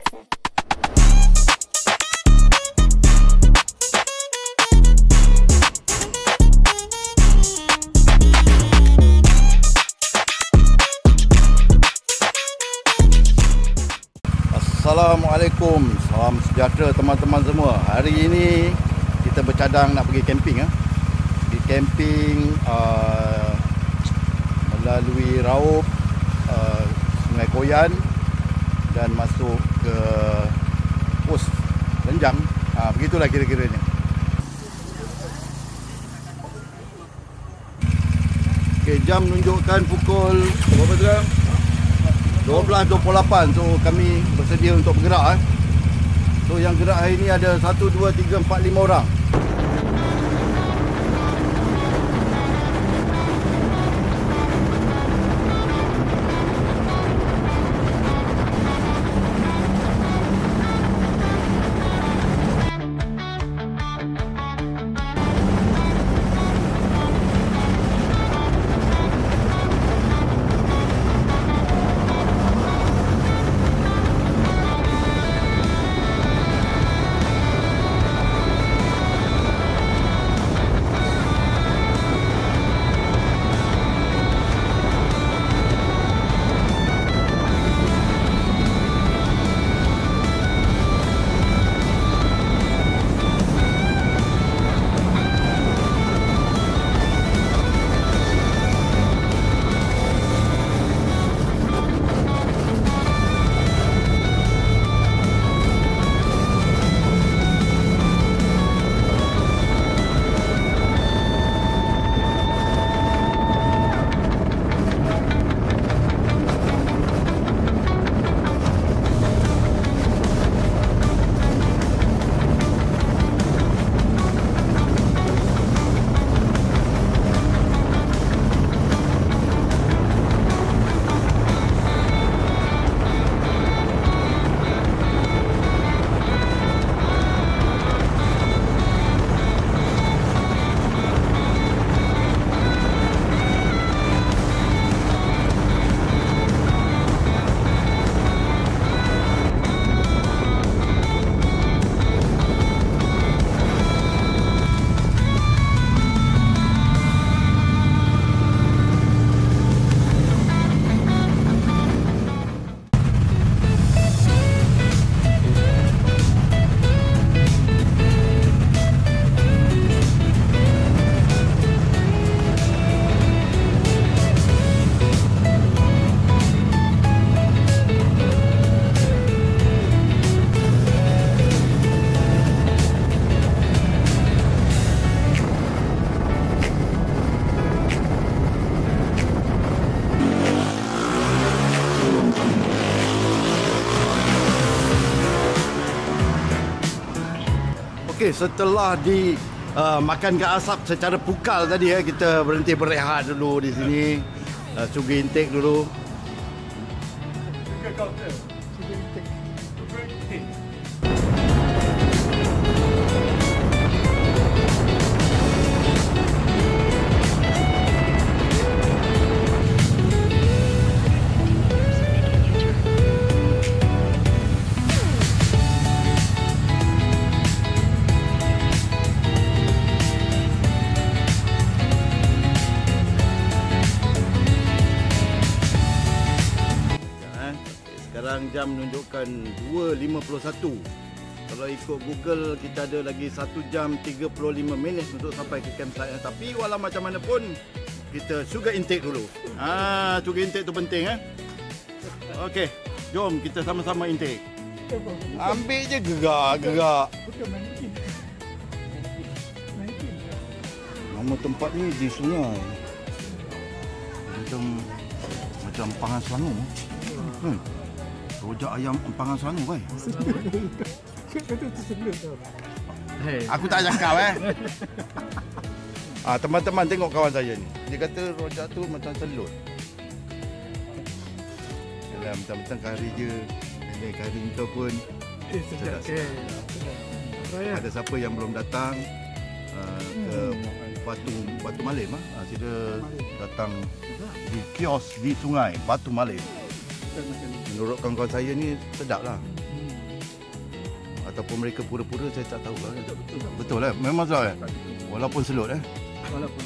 Assalamualaikum, salam sejahtera teman-teman semua. Hari ini kita bercadang nak pergi camping. Di camping melalui raup Sungai Koyan dan masuk ke pos Lenjang. Begitulah kira-kiranya. Okay, jam menunjukkan pukul berapa sekarang? 12.28. So kami bersedia untuk bergerak. So yang gerak hari ini ada 1, 2, 3, 4, 5 orang. Okey, setelah makan ke asap secara pukal tadi kita berhenti berehat dulu di sini. Sugar intake dulu. Sekarang jam menunjukkan 2.51. Kalau ikut Google kita ada lagi 1 jam 35 minit untuk sampai ke campsite. Tapi walau macam mana pun kita sugar intake dulu. Sugar intake tu penting. Okey, jom kita sama-sama intake. Ambil je gerak. Nama tempat ni di sungai. Macam Empangan Selangor. Rojak ayam Empangan Selangor kan? Aku tak cakap teman-teman tengok kawan saya ni. Dia kata rojak tu macam selut. Dalam mentang-mentang kari je. Ini kari kau pun sedap. Ada siapa yang belum datang ke Batu Malim, sila datang di kios di sungai Batu Malim. Menurut kawan-kawan saya ni sedap lah. Ataupun mereka pura-pura, saya tak tahu lah. Betul lah, memang salah. Walaupun selut Walaupun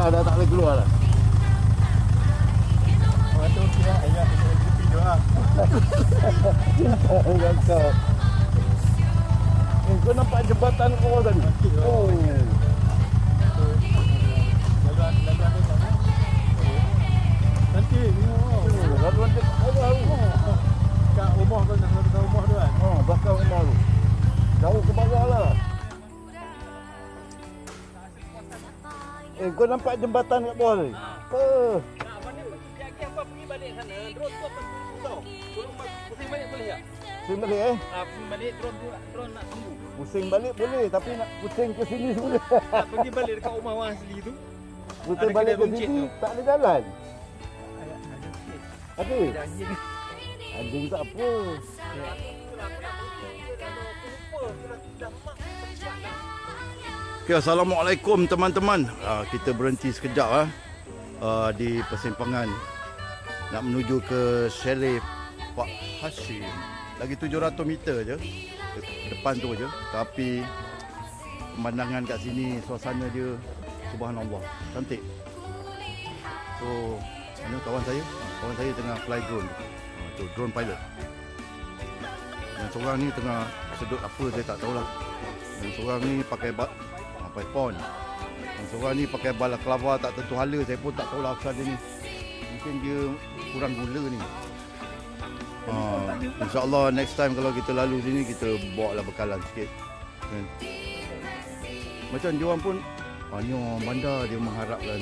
dah tak boleh keluar lah. Waktu kira ayah tidur lah. Kau. Kau nampak jembatan kau tadi? Oh. Nanti Laluan dia kat rumah kau nak dekat rumah tu kan? belakang rumah tu. Jauh ke bawah lah. Kau nampak jembatan kat bawah ni? Pergi balik sana, drone tu apa tau. Pusing balik boleh tak? Pusing balik Pusing balik drone nak tunggu. Pusing balik boleh tapi nak pusing ke sini semula. Pergi balik dekat rumah orang asli tu. Pusing Ada balik kedai ke runcit sini tu. tak ada jalan. Ada. Ada? Anjing. Anjing tak apa. Okay, Assalamualaikum teman-teman. Kita berhenti sekejap di persimpangan nak menuju ke chalet Pak Hashim. Lagi 700 meter je depan tu je. Tapi pemandangan kat sini, suasana dia subhanallah, cantik. So, mana kawan saya? Kawan saya tengah fly drone. Tu drone pilot. Yang seorang ni tengah sedut apa saya tak tahulah. Yang seorang ni pakai pon. Yang seorang ni pakai balaclava tak tentu hala, saya pun tak tahulah asal dia ni. Mungkin dia kurang gula ni. InsyaAllah next time kalau kita lalu sini kita bawa lah bekalan sikit. Macam diorang pun hanya bandar dia mengharapkan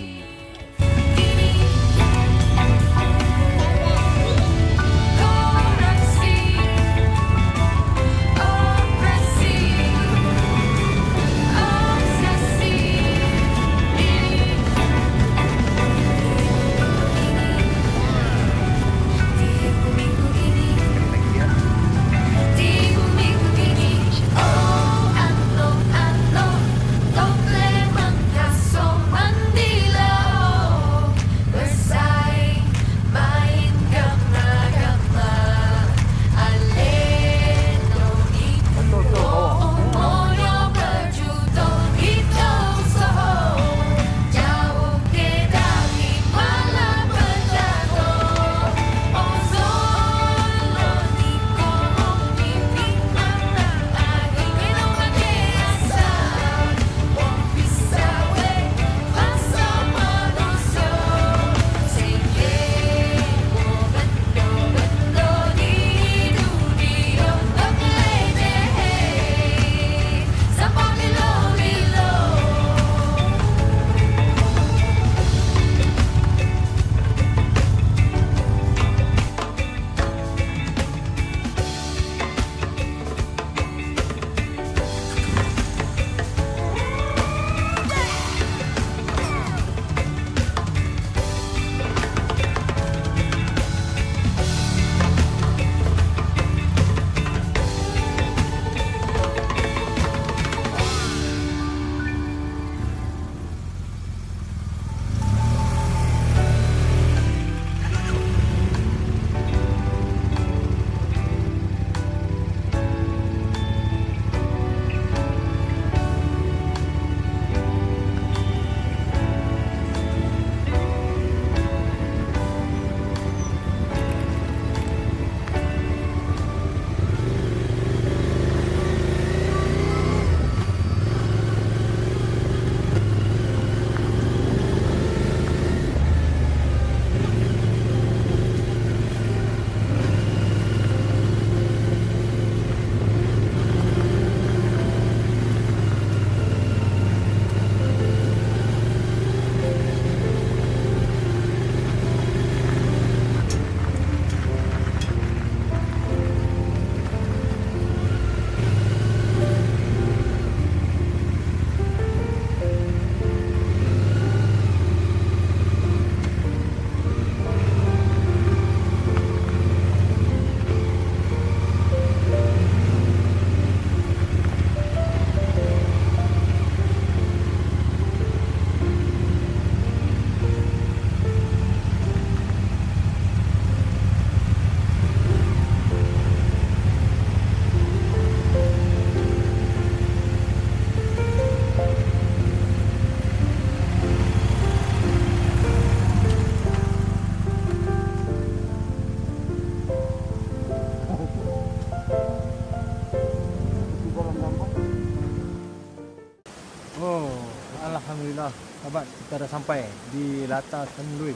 Alhamdulillah, sahabat, kita dah sampai di Latar Semului,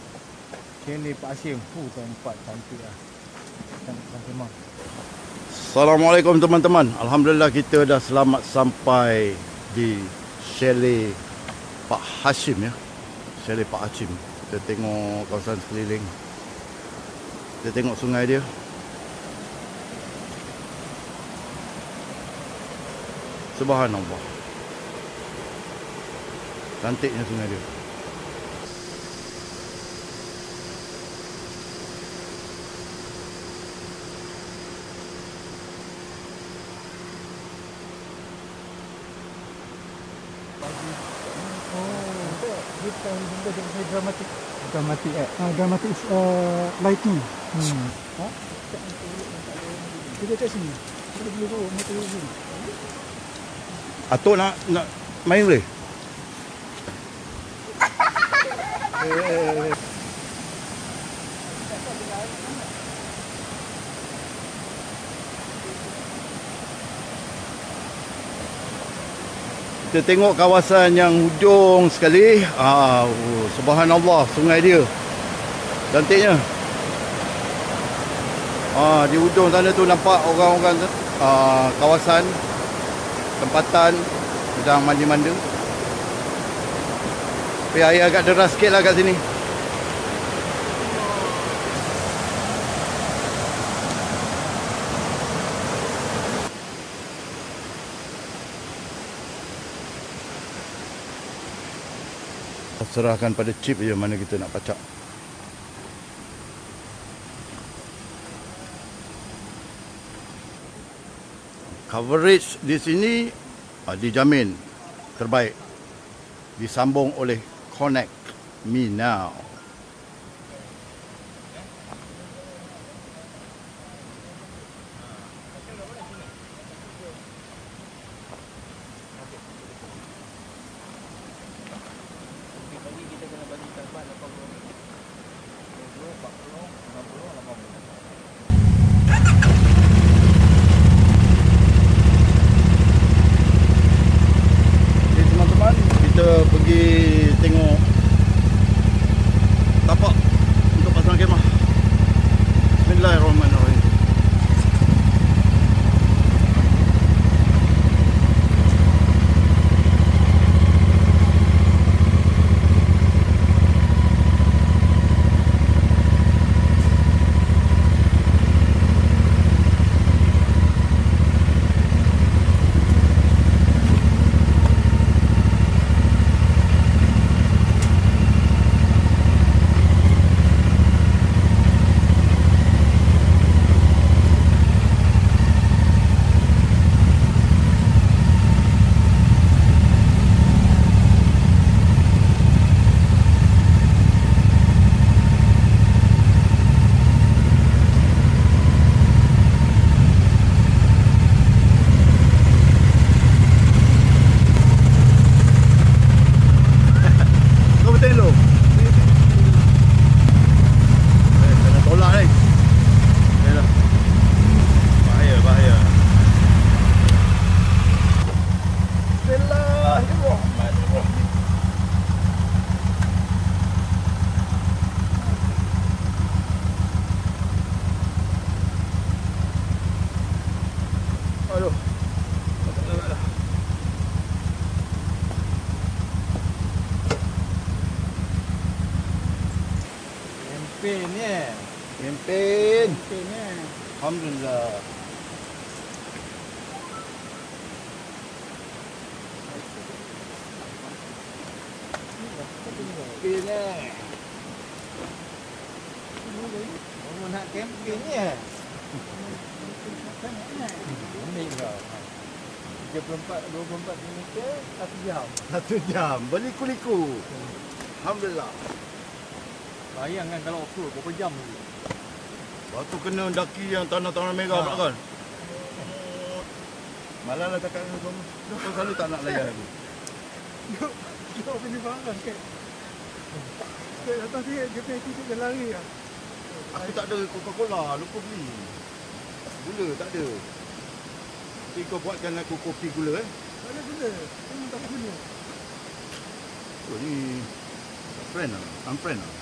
Chalet Pak Hashim. Tempat cantik lah. Cantik memang. Assalamualaikum teman-teman. Alhamdulillah kita dah selamat sampai di Chalet Pak Hashim ya. Chalet Pak Hashim. Kita tengok kawasan sekeliling. Kita tengok sungai dia. Subhanallah. Cantiknya sungai dia. Dramatic. Dramatic lighting. Kita kat sini. Kita boleh bawa motor sini. Atuk nak main boleh? Kita tengok kawasan yang hujung sekali. Subhanallah, sungai dia. Cantiknya. Di hujung sana tu nampak orang-orang kawasan tempatan sedang mandi-mandi. Tapi air agak deras sikit lah kat sini. Serahkan pada chip je mana kita nak pacak. Coverage di sini dijamin terbaik. Disambung oleh Connect Me Now. Kita pergi tengok tapak untuk pasang kemah. Bismillahirrahmanirrahim. Aduh. Kempen ni. Kempen. Kempen ni. Alhamdulillah. Kempen ni. Orang nak kempen ni. Ini kau. 24 minit 1 jam. 1 jam. Berliku-liku. Alhamdulillah. Bayangkan kalau off-road berapa jam ni. Waktu kena daki yang tanah-tanah merah pula kan. Malah lah cakap dengan kamu. Kau selalu tak nak layan aku. Kau pilih barang kan. Dia atas dia pergi dia lari lah. Aku tak ada Coca-Cola. Lupa beli. Gula tak ada. Nanti kau buatkan aku kopi gula Tak ada gula. Memang tak ada gula. Oh ni friend lah. I'm friend lah.